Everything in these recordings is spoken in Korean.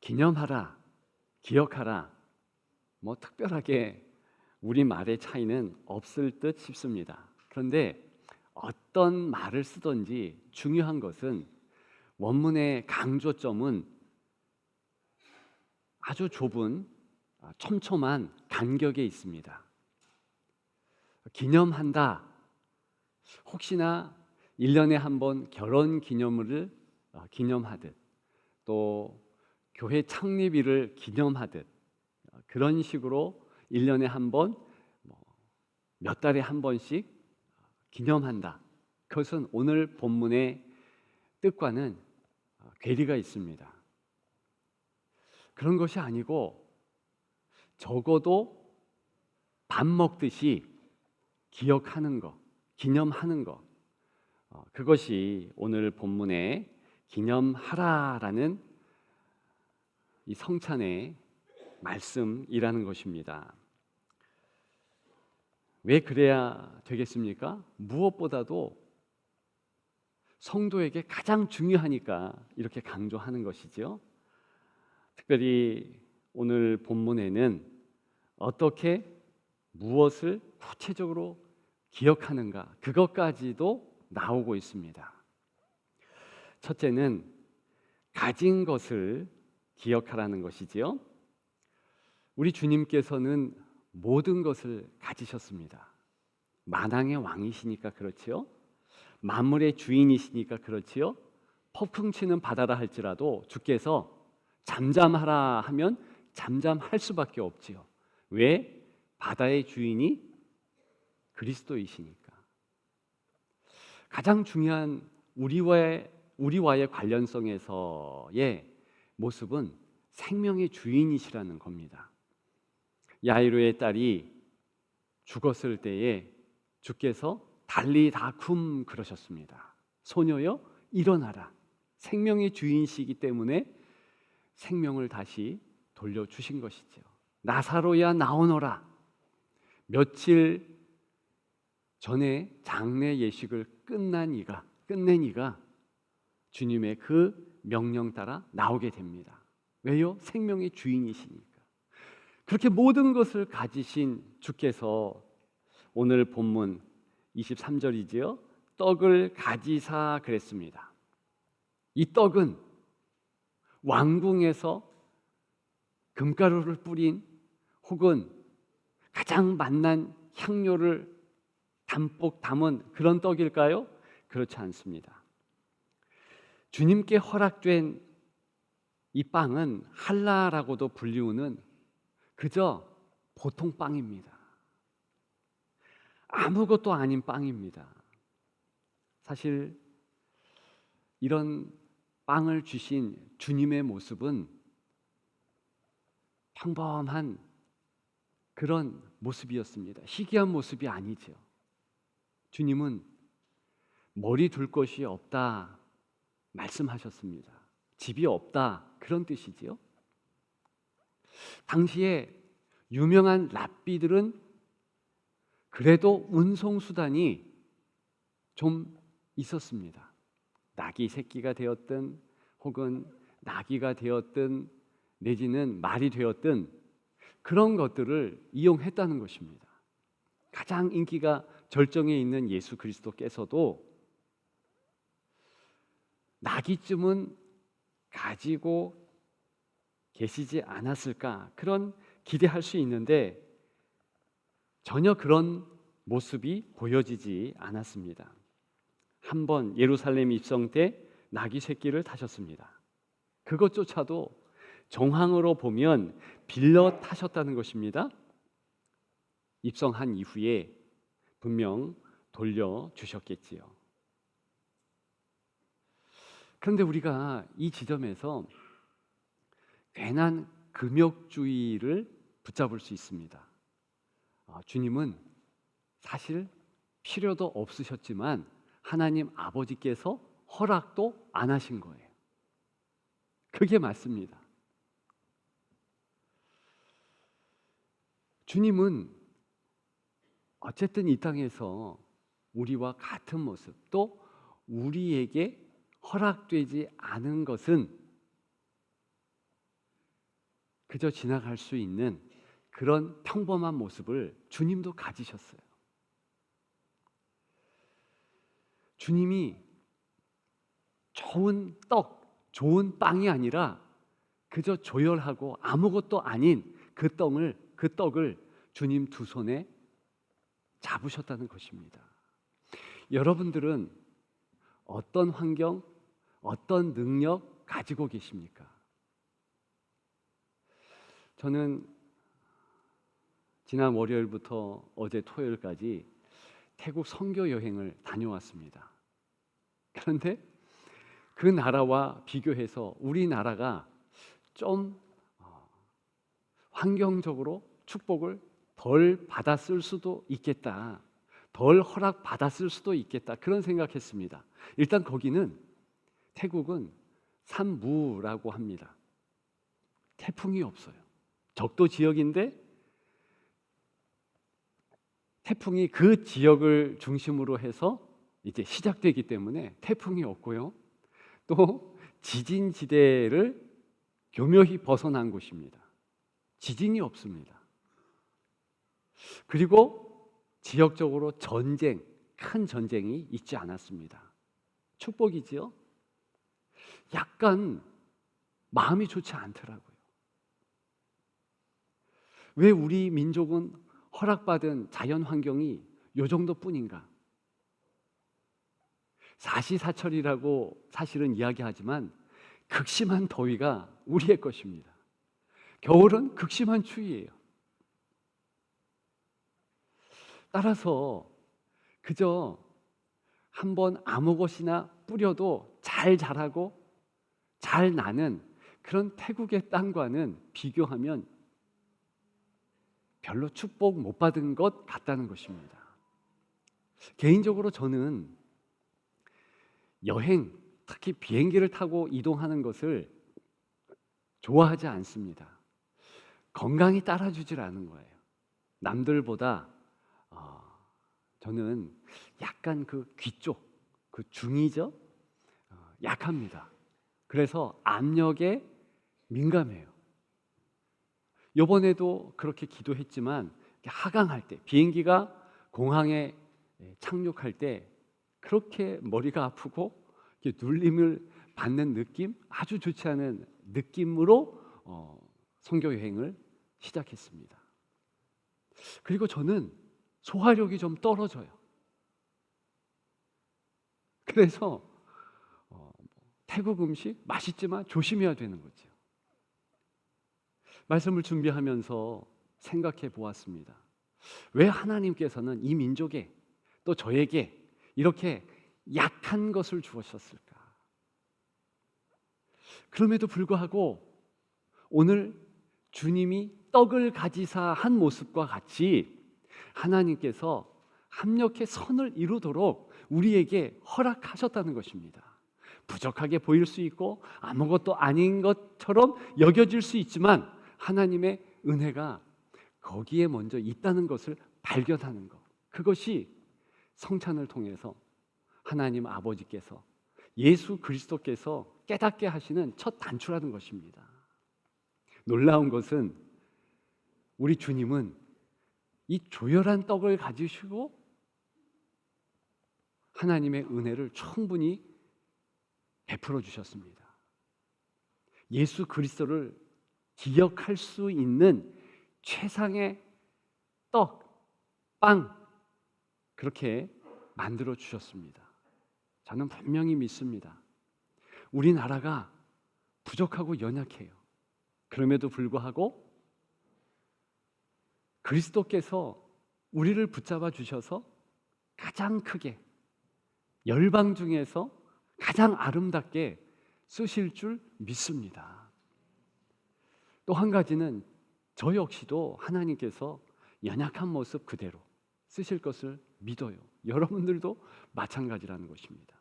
기념하라, 기억하라, 뭐 특별하게 우리말의 차이는 없을 듯 싶습니다. 그런데 어떤 말을 쓰든지 중요한 것은 원문의 강조점은 아주 좁은 촘촘한 간격에 있습니다. 기념한다. 혹시나 1년에 한 번 결혼 기념일을 기념하듯, 또 교회 창립일을 기념하듯, 그런 식으로 1년에 한 번, 몇 달에 한 번씩 기념한다. 그것은 오늘 본문의 뜻과는 괴리가 있습니다. 그런 것이 아니고 적어도 밥 먹듯이 기억하는 것, 기념하는 것, 그것이 오늘 본문의 기념하라라는 이 성찬의 말씀이라는 것입니다. 왜 그래야 되겠습니까? 무엇보다도 성도에게 가장 중요하니까 이렇게 강조하는 것이죠. 특별히 오늘 본문에는 어떻게 무엇을 구체적으로 기억하는가, 그것까지도 나오고 있습니다. 첫째는 가진 것을 기억하라는 것이지요. 우리 주님께서는 모든 것을 가지셨습니다. 만왕의 왕이시니까 그렇지요. 만물의 주인이시니까 그렇지요. 폭풍 치는 바다라 할지라도 주께서 잠잠하라 하면 잠잠할 수밖에 없지요. 왜? 바다의 주인이 그리스도이시니까. 가장 중요한 우리와의 관련성에서의 모습은 생명의 주인이시라는 겁니다. 야이로의 딸이 죽었을 때에 주께서 달리다쿰 그러셨습니다. 소녀여 일어나라. 생명의 주인이시기 때문에 생명을 다시 돌려주신 것이죠. 나사로야 나오너라. 며칠 전에 장례 예식을 끝낸 이가 주님의 그 명령 따라 나오게 됩니다. 왜요? 생명의 주인이시니까. 그렇게 모든 것을 가지신 주께서 오늘 본문 23절이지요. 떡을 가지사 그랬습니다. 이 떡은 왕궁에서 금가루를 뿌린 혹은 가장 맛난 향료를 담뿍 담은 그런 떡일까요? 그렇지 않습니다. 주님께 허락된 이 빵은 할라라고도 불리우는 그저 보통 빵입니다. 아무것도 아닌 빵입니다. 사실 이런 빵을 주신 주님의 모습은 평범한 그런 모습이었습니다. 희귀한 모습이 아니죠. 주님은 머리 둘 곳이 없다 말씀하셨습니다. 집이 없다 그런 뜻이지요. 당시에 유명한 랍비들은 그래도 운송수단이 좀 있었습니다. 낙이 새끼가 되었든 혹은 나귀가 되었든 내지는 말이 되었든 그런 것들을 이용했다는 것입니다. 가장 인기가 절정에 있는 예수 그리스도께서도 나귀쯤은 가지고 계시지 않았을까 그런 기대할 수 있는데 전혀 그런 모습이 보여지지 않았습니다. 한번 예루살렘 입성 때 나귀 새끼를 타셨습니다. 그것조차도 정황으로 보면 빌려 타셨다는 것입니다. 입성한 이후에 분명 돌려주셨겠지요. 그런데 우리가 이 지점에서 괜한 금욕주의를 붙잡을 수 있습니다. 주님은 사실 필요도 없으셨지만 하나님 아버지께서 허락도 안 하신 거예요. 그게 맞습니다. 주님은 어쨌든 이 땅에서 우리와 같은 모습, 또 우리에게 허락되지 않은 것은 그저 지나갈 수 있는 그런 평범한 모습을 주님도 가지셨어요. 주님이 좋은 떡, 좋은 빵이 아니라 그저 조열하고 아무것도 아닌 그 떡을 주님 두 손에 잡으셨다는 것입니다. 여러분들은 어떤 환경, 어떤 능력 가지고 계십니까? 저는 지난 월요일부터 어제 토요일까지 태국 선교 여행을 다녀왔습니다. 그런데 그 나라와 비교해서 우리나라가 좀 환경적으로 축복을 덜 받았을 수도 있겠다, 덜 허락받았을 수도 있겠다, 그런 생각했습니다. 일단 거기는, 태국은 산무라고 합니다. 태풍이 없어요. 적도 지역인데 태풍이 그 지역을 중심으로 해서 이제 시작되기 때문에 태풍이 없고요. 또 지진지대를 교묘히 벗어난 곳입니다. 지진이 없습니다. 그리고 지역적으로 큰 전쟁이 있지 않았습니다. 축복이지요? 약간 마음이 좋지 않더라고요. 왜 우리 민족은 허락받은 자연 환경이 요 정도뿐인가? 사시사철이라고 사실은 이야기하지만 극심한 더위가 우리의 것입니다. 겨울은 극심한 추위예요. 따라서 그저 한번 아무 것이나 뿌려도 잘 자라고 잘 나는 그런 태국의 땅과는 비교하면 별로 축복 못 받은 것 같다는 것입니다. 개인적으로 저는 여행, 특히 비행기를 타고 이동하는 것을 좋아하지 않습니다. 건강이 따라주질 않은 거예요. 남들보다 저는 약간 그 귀 쪽, 그 중이죠? 약합니다. 그래서 압력에 민감해요. 이번에도 그렇게 기도했지만 하강할 때, 비행기가 공항에 착륙할 때 그렇게 머리가 아프고 눌림을 받는 느낌, 아주 좋지 않은 느낌으로 선교 여행을 시작했습니다. 그리고 저는 소화력이 좀 떨어져요. 그래서 태국 음식 맛있지만 조심해야 되는 거죠. 말씀을 준비하면서 생각해 보았습니다. 왜 하나님께서는 이 민족에, 또 저에게 이렇게 약한 것을 주셨을까? 그럼에도 불구하고 오늘 주님이 떡을 가지사 한 모습과 같이 하나님께서 합력해 선을 이루도록 우리에게 허락하셨다는 것입니다. 부족하게 보일 수 있고 아무것도 아닌 것처럼 여겨질 수 있지만 하나님의 은혜가 거기에 먼저 있다는 것을 발견하는 것, 그것이 성찬을 통해서 하나님 아버지께서, 예수 그리스도께서 깨닫게 하시는 첫 단추라는 것입니다. 놀라운 것은 우리 주님은 이 조열한 떡을 가지시고 하나님의 은혜를 충분히 베풀어 주셨습니다. 예수 그리스도를 기억할 수 있는 최상의 떡, 빵, 그렇게 만들어 주셨습니다. 저는 분명히 믿습니다. 우리나라가 부족하고 연약해요. 그럼에도 불구하고 그리스도께서 우리를 붙잡아 주셔서 가장 크게, 열방 중에서 가장 아름답게 쓰실 줄 믿습니다. 또 한 가지는 저 역시도 하나님께서 연약한 모습 그대로 쓰실 것을 믿어요. 여러분들도 마찬가지라는 것입니다.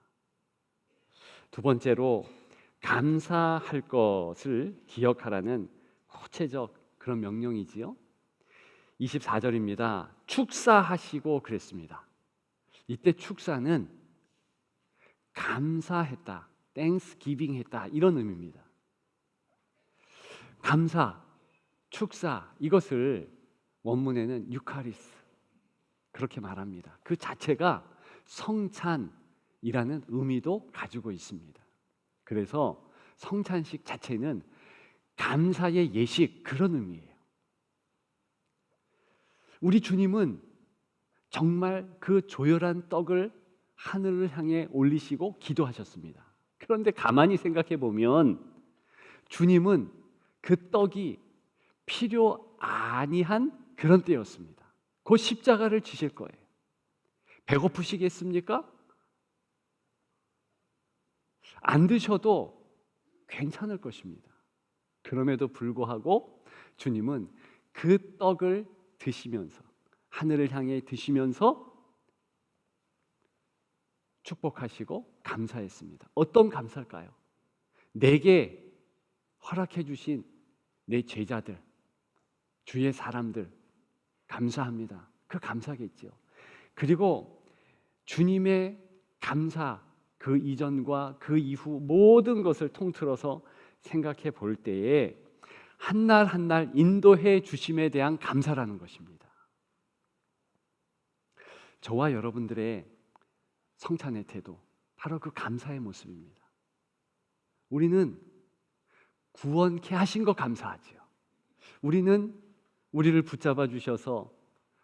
두 번째로, 감사할 것을 기억하라는 구체적 그런 명령이지요. 24절입니다. 축사하시고 그랬습니다. 이때 축사는 감사했다, 땡스기빙 했다, 이런 의미입니다. 감사, 축사, 이것을 원문에는 유카리스 그렇게 말합니다. 그 자체가 성찬이라는 의미도 가지고 있습니다. 그래서 성찬식 자체는 감사의 예식, 그런 의미예요. 우리 주님은 정말 그 조열한 떡을 하늘을 향해 올리시고 기도하셨습니다. 그런데 가만히 생각해 보면 주님은 그 떡이 필요 아니한 그런 때였습니다. 곧 십자가를 지실 거예요. 배고프시겠습니까? 안 드셔도 괜찮을 것입니다. 그럼에도 불구하고 주님은 그 떡을 드시면서, 하늘을 향해 드시면서 축복하시고 감사했습니다. 어떤 감사일까요? 내게 허락해 주신 내 제자들, 주의 사람들 감사합니다. 그 감사겠죠. 그리고 주님의 감사, 그 이전과 그 이후 모든 것을 통틀어서 생각해 볼 때에 한날 한날 인도해 주심에 대한 감사라는 것입니다. 저와 여러분들의 성찬의 태도, 바로 그 감사의 모습입니다. 우리는 구원케 하신 거 감사하지요. 우리는 우리를 붙잡아 주셔서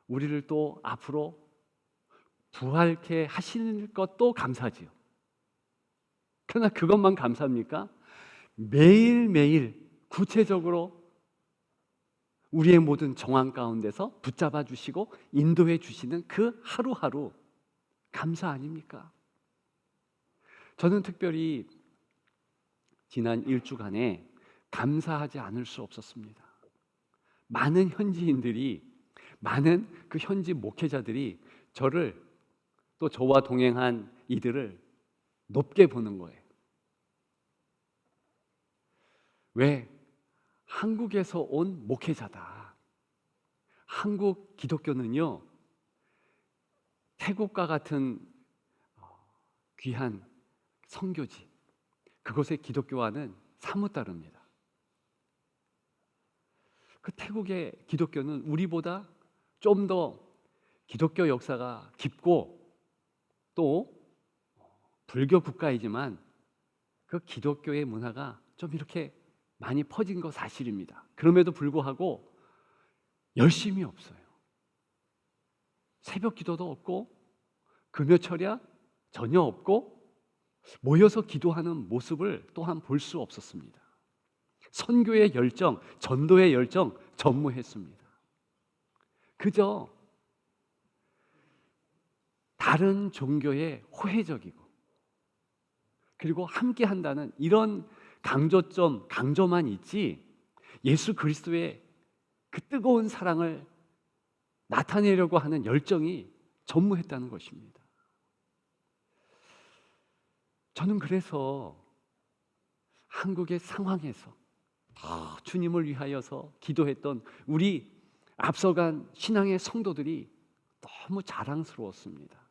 우리를 또 앞으로 부활케 하시는 것도 감사지요. 그러나 그것만 감사합니까? 매일매일 구체적으로 우리의 모든 정황 가운데서 붙잡아 주시고 인도해 주시는 그 하루하루 감사 아닙니까? 저는 특별히 지난 일주간에 감사하지 않을 수 없었습니다. 많은 현지인들이, 많은 그 현지 목회자들이 저를, 또 저와 동행한 이들을 높게 보는 거예요. 왜? 한국에서 온 목회자다. 한국 기독교는요, 태국과 같은 귀한 선교지, 그곳의 기독교와는 사뭇 다릅니다. 그 태국의 기독교는 우리보다 좀 더 기독교 역사가 깊고 또 불교 국가이지만 그 기독교의 문화가 좀 이렇게 많이 퍼진 거 사실입니다. 그럼에도 불구하고 열심이 없어요. 새벽 기도도 없고 금요철야 전혀 없고 모여서 기도하는 모습을 또한 볼 수 없었습니다. 선교의 열정, 전도의 열정 전무했습니다. 그저 다른 종교에 호혜적이고 그리고 함께 한다는 이런 강조만 있지 예수 그리스도의 그 뜨거운 사랑을 나타내려고 하는 열정이 전무했다는 것입니다. 저는 그래서 한국의 상황에서 주님을 위하여서 기도했던 우리 앞서간 신앙의 성도들이 너무 자랑스러웠습니다.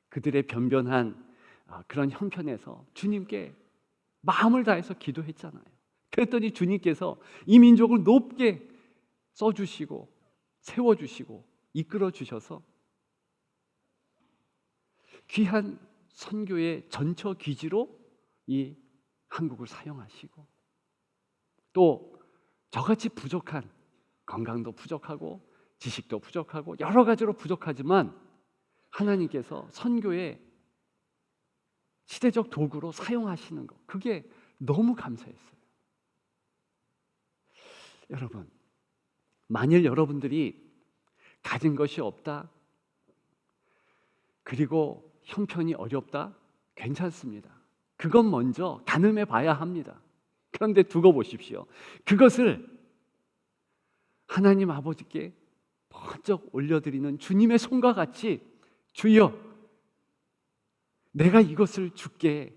그들의 변변한 그런 형편에서 주님께 마음을 다해서 기도했잖아요. 그랬더니 주님께서 이 민족을 높게 써주시고 세워주시고 이끌어주셔서 귀한 선교의 전처 기지로 이 한국을 사용하시고 또 저같이 부족한, 건강도 부족하고 지식도 부족하고 여러 가지로 부족하지만 하나님께서 선교의 시대적 도구로 사용하시는 것, 그게 너무 감사했어요. 여러분, 만일 여러분들이 가진 것이 없다, 그리고 형편이 어렵다, 괜찮습니다. 그건 먼저 가늠해 봐야 합니다. 그런데 두고 보십시오. 그것을 하나님 아버지께 번쩍 올려드리는 주님의 손과 같이 주여, 내가 이것을 주께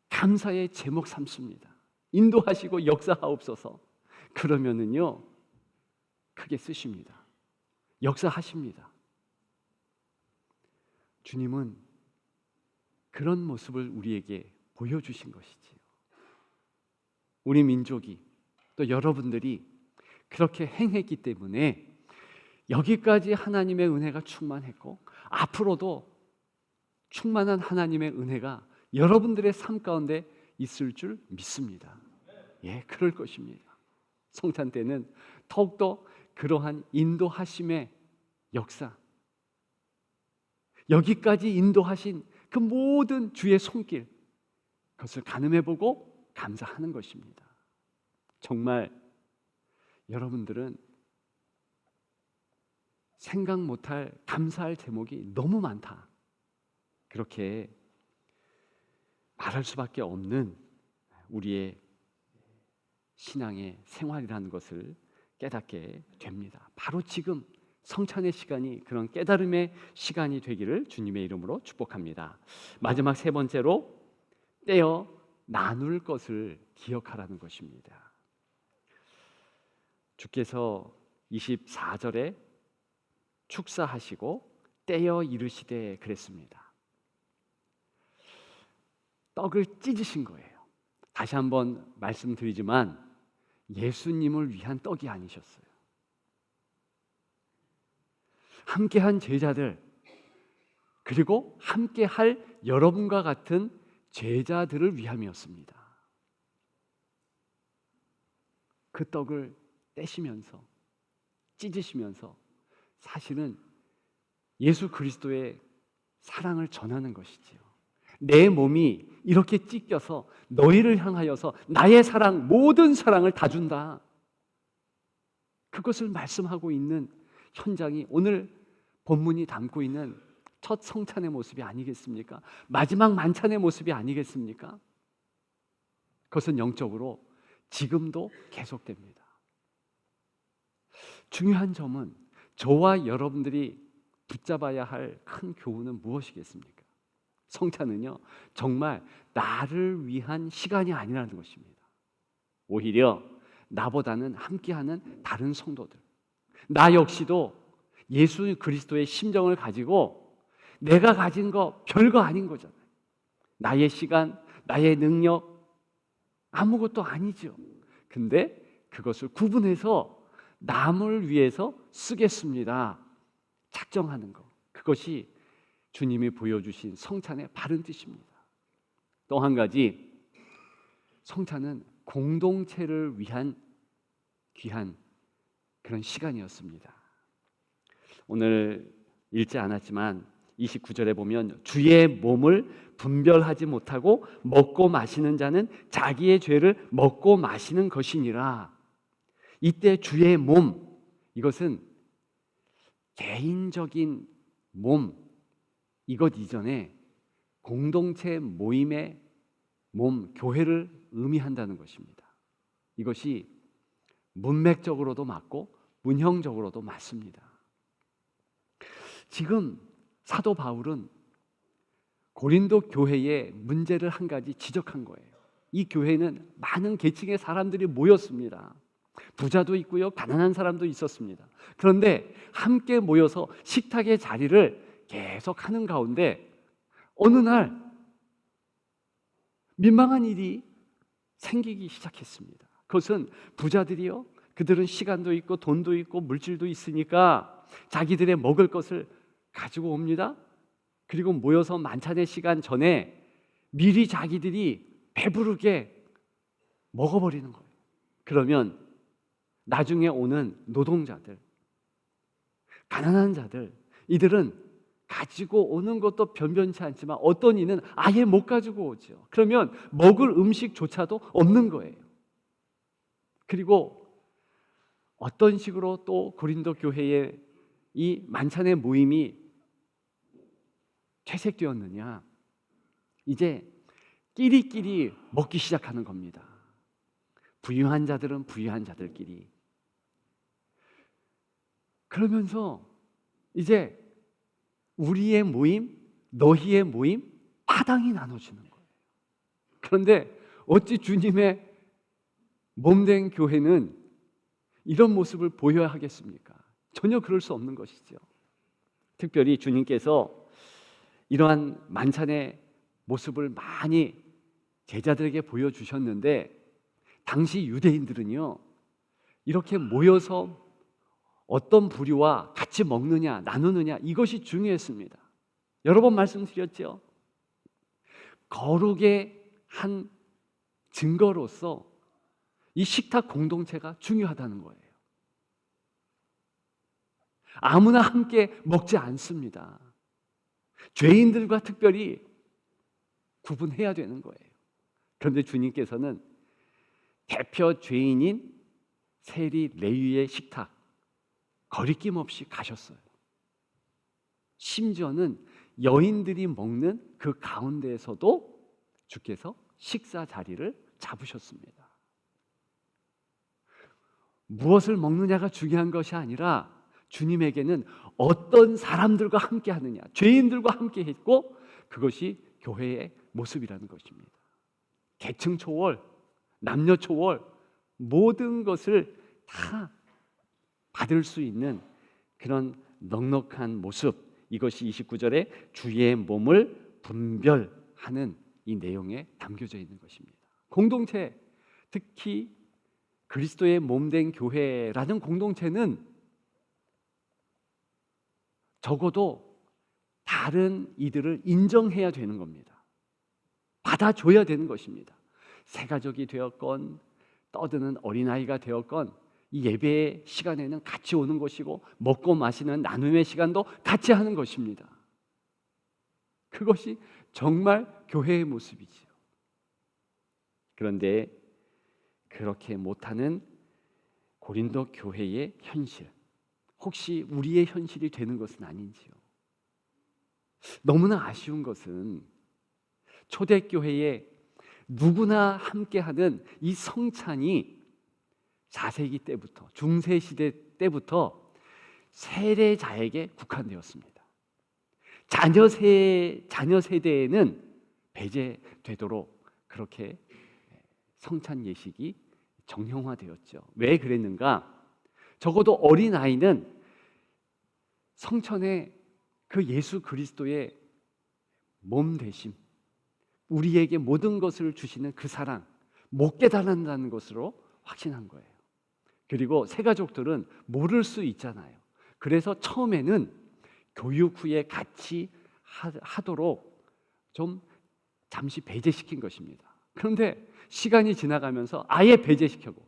감사의 제목 삼습니다. 인도하시고 역사하옵소서. 그러면은요, 크게 쓰십니다. 역사하십니다. 주님은 그런 모습을 우리에게 보여주신 것이지요. 우리 민족이 또 여러분들이 그렇게 행했기 때문에 여기까지 하나님의 은혜가 충만했고 앞으로도 충만한 하나님의 은혜가 여러분들의 삶 가운데 있을 줄 믿습니다. 예, 그럴 것입니다. 성찬 때는 더욱더 그러한 인도하심의 역사, 여기까지 인도하신 그 모든 주의 손길, 그것을 가늠해보고 감사하는 것입니다. 정말 여러분들은 생각 못할 감사할 제목이 너무 많다, 그렇게 말할 수밖에 없는 우리의 신앙의 생활이라는 것을 깨닫게 됩니다. 바로 지금 성찬의 시간이 그런 깨달음의 시간이 되기를 주님의 이름으로 축복합니다. 마지막 세 번째로 떼어 나눌 것을 기억하라는 것입니다. 주께서 24절에 축사하시고 떼어 이르시되 그랬습니다. 떡을 찢으신 거예요. 다시 한번 말씀드리지만 예수님을 위한 떡이 아니셨어요. 함께한 제자들, 그리고 함께할 여러분과 같은 제자들을 위함이었습니다. 그 떡을 떼시면서 찢으시면서 사실은 예수 그리스도의 사랑을 전하는 것이지요. 내 몸이 이렇게 찢겨서 너희를 향하여서 나의 사랑, 모든 사랑을 다 준다, 그것을 말씀하고 있는 현장이 오늘 본문이 담고 있는 첫 성찬의 모습이 아니겠습니까? 마지막 만찬의 모습이 아니겠습니까? 그것은 영적으로 지금도 계속됩니다. 중요한 점은 저와 여러분들이 붙잡아야 할 큰 교훈은 무엇이겠습니까? 성찬은요, 정말 나를 위한 시간이 아니라는 것입니다. 오히려 나보다는 함께하는 다른 성도들, 나 역시도 예수 그리스도의 심정을 가지고 내가 가진 거 별거 아닌 거잖아요. 나의 시간, 나의 능력 아무것도 아니죠. 근데 그것을 구분해서 남을 위해서 쓰겠습니다, 작정하는 것, 그것이 주님이 보여주신 성찬의 바른 뜻입니다. 또 한 가지, 성찬은 공동체를 위한 귀한 그런 시간이었습니다. 오늘 읽지 않았지만 29절에 보면 주의 몸을 분별하지 못하고 먹고 마시는 자는 자기의 죄를 먹고 마시는 것이니라. 이때 주의 몸, 이것은 개인적인 몸, 이것 이전에 공동체 모임의 몸, 교회를 의미한다는 것입니다. 이것이 문맥적으로도 맞고 문형적으로도 맞습니다. 지금 사도 바울은 고린도 교회의 문제를 한 가지 지적한 거예요. 이 교회는 많은 계층의 사람들이 모였습니다. 부자도 있고요, 가난한 사람도 있었습니다. 그런데 함께 모여서 식탁의 자리를 계속 하는 가운데 어느 날 민망한 일이 생기기 시작했습니다. 그것은 부자들이요, 그들은 시간도 있고 돈도 있고 물질도 있으니까 자기들의 먹을 것을 가지고 옵니다. 그리고 모여서 만찬의 시간 전에 미리 자기들이 배부르게 먹어버리는 거예요. 그러면 나중에 오는 노동자들, 가난한 자들, 이들은 가지고 오는 것도 변변치 않지만 어떤 이는 아예 못 가지고 오죠. 그러면 먹을 음식조차도 없는 거예요. 그리고 어떤 식으로 또 고린도 교회의 이 만찬의 모임이 퇴색되었느냐, 이제 끼리끼리 먹기 시작하는 겁니다. 부유한 자들은 부유한 자들끼리. 그러면서 이제 우리의 모임, 너희의 모임, 파당이 나눠지는 거예요. 그런데 어찌 주님의 몸된 교회는 이런 모습을 보여야 하겠습니까? 전혀 그럴 수 없는 것이죠. 특별히 주님께서 이러한 만찬의 모습을 많이 제자들에게 보여주셨는데 당시 유대인들은요, 이렇게 모여서 어떤 부류와 같이 먹느냐 나누느냐 이것이 중요했습니다. 여러 번 말씀드렸죠. 거룩의 한 증거로서 이 식탁 공동체가 중요하다는 거예요. 아무나 함께 먹지 않습니다. 죄인들과 특별히 구분해야 되는 거예요. 그런데 주님께서는 대표 죄인인 세리 레위의 식탁 거리낌 없이 가셨어요. 심지어는 여인들이 먹는 그 가운데에서도 주께서 식사 자리를 잡으셨습니다. 무엇을 먹느냐가 중요한 것이 아니라 주님에게는 어떤 사람들과 함께 하느냐, 죄인들과 함께 했고 그것이 교회의 모습이라는 것입니다. 계층 초월, 남녀 초월 모든 것을 다 받을 수 있는 그런 넉넉한 모습, 이것이 29절에 주의 몸을 분별하는 이 내용에 담겨져 있는 것입니다. 공동체, 특히 그리스도의 몸된 교회라는 공동체는 적어도 다른 이들을 인정해야 되는 겁니다. 받아줘야 되는 것입니다. 새가족이 되었건 떠드는 어린아이가 되었건 이 예배의 시간에는 같이 오는 것이고 먹고 마시는 나눔의 시간도 같이 하는 것입니다. 그것이 정말 교회의 모습이지요. 그런데 그렇게 못하는 고린도 교회의 현실, 혹시 우리의 현실이 되는 것은 아닌지요? 너무나 아쉬운 것은 초대교회에 누구나 함께하는 이 성찬이 4세기 때부터 중세시대 때부터 세례자에게 국한되었습니다. 자녀 세대에는 배제되도록 그렇게 성찬 예식이 정형화되었죠. 왜 그랬는가? 적어도 어린아이는 성천의 그 예수 그리스도의 몸 되심, 우리에게 모든 것을 주시는 그 사랑 못 깨달는다는 것으로 확신한 거예요. 그리고 새가족들은 모를 수 있잖아요. 그래서 처음에는 교육 후에 같이 하도록 좀 잠시 배제시킨 것입니다. 그런데 시간이 지나가면서 아예 배제시켜고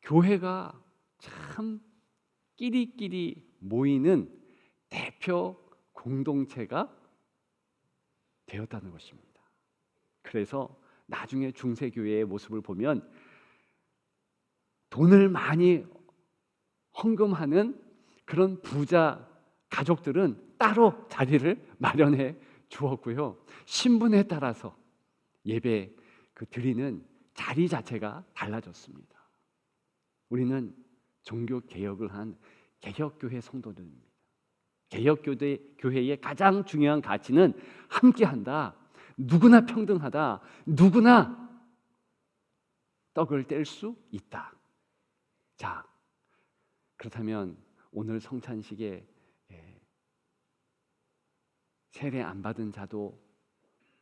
교회가 참 끼리끼리 모이는 대표 공동체가 되었다는 것입니다. 그래서 나중에 중세교회의 모습을 보면 돈을 많이 헌금하는 그런 부자 가족들은 따로 자리를 마련해 주었고요. 신분에 따라서 예배 드리는 자리 자체가 달라졌습니다. 우리는 종교 개혁을 한 개혁교회 성도들입니다. 개혁교회의 가장 중요한 가치는 함께한다, 누구나 평등하다, 누구나 떡을 뗄 수 있다. 자, 그렇다면 오늘 성찬식에 세례 안 받은 자도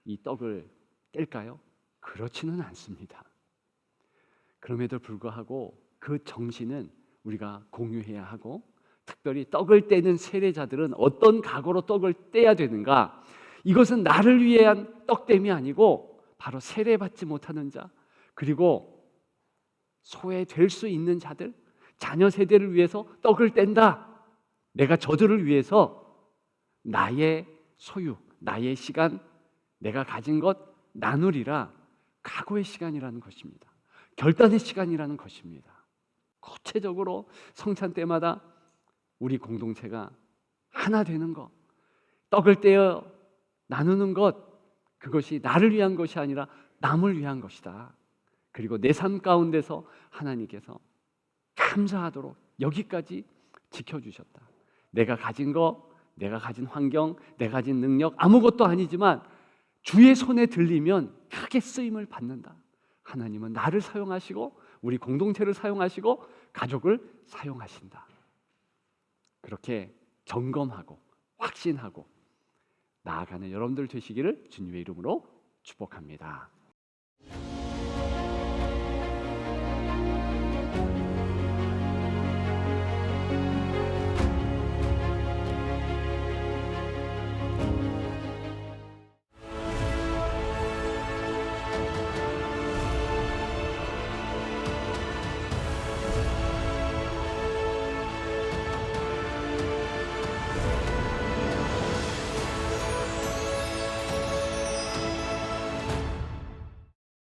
이 떡을 뗄까요? 그렇지는 않습니다. 그럼에도 불구하고 그 정신은 우리가 공유해야 하고, 특별히 떡을 떼는 세례자들은 어떤 각오로 떡을 떼야 되는가? 이것은 나를 위한 떡댐이 아니고 바로 세례받지 못하는 자, 그리고 소외될 수 있는 자들, 자녀 세대를 위해서 떡을 뗀다. 내가 저들을 위해서 나의 소유, 나의 시간, 내가 가진 것 나누리라. 각오의 시간이라는 것입니다. 결단의 시간이라는 것입니다. 구체적으로 성찬 때마다 우리 공동체가 하나 되는 것, 떡을 떼어 나누는 것, 그것이 나를 위한 것이 아니라 남을 위한 것이다. 그리고 내 삶 가운데서 하나님께서 감사하도록 여기까지 지켜주셨다. 내가 가진 것, 내가 가진 환경, 내가 가진 능력 아무것도 아니지만 주의 손에 들리면 크게 쓰임을 받는다. 하나님은 나를 사용하시고 우리 공동체를 사용하시고 가족을 사용하신다. 그렇게 점검하고 확신하고 나아가는 여러분들 되시기를 주님의 이름으로 축복합니다.